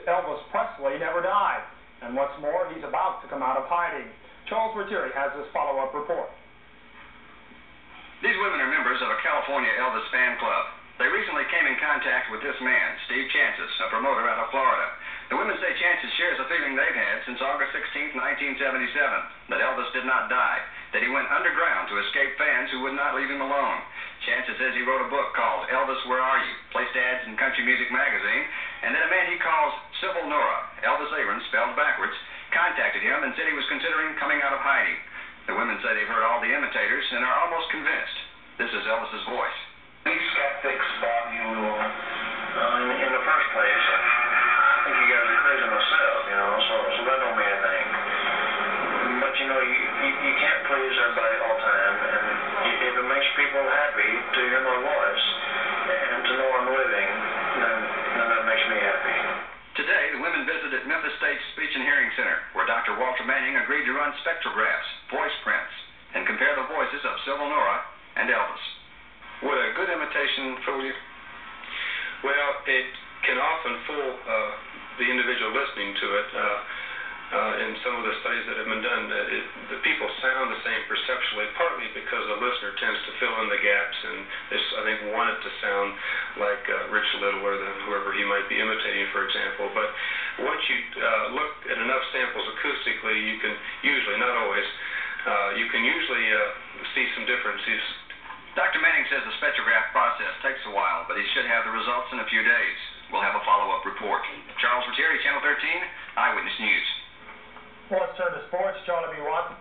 Elvis Presley never died. And what's more, he's about to come out of hiding. Charles Retieri has this follow-up report. These women are members of a California Elvis fan club. They recently came in contact with this man, Steve Chances, a promoter out of Florida. The women say Chances shares a feeling they've had since August 16, 1977, that Elvis did not die, that he went underground to escape fans who would not leave him alone. Chances says he wrote a book called Elvis, Where Are You?, placed ads in Country Music magazine, and that a man he calls Civil Nora, Elvis Aaron, spelled backwards, contacted him and said he was considering coming out of hiding. The women say they've heard all the imitators and are almost convinced. This is Elvis's voice. These skeptics bother you a little. In the first place, I think you guys are crazy myself, so that don't mean anything. But, you can't please everybody all the time, and if it makes people happy to hear my voice and to know I'm living, then that makes me happy. Today, the women visited Memphis State Speech and Hearing Center, where Dr. Walter Manning agreed to run spectrographs, voice prints, and compare the voices of Civil Nora and Elvis. Would a good imitation fool you? Well, it can often fool the individual listening to it. In some of the studies that have been done, the people sound the same perceptually, partly because the listener tends to fill in the gaps and I think, want it to sound like Rich Little or whoever he might be imitating, for example. But once you look at enough samples acoustically, you can usually, not always, you can usually see some differences. Dr. Manning says the spectrograph process takes a while, but he should have the results in a few days. We'll have a follow-up report. Charles Retieri, Channel 13, Eyewitness News. Well, let's turn to sports. Charlie B. Watson.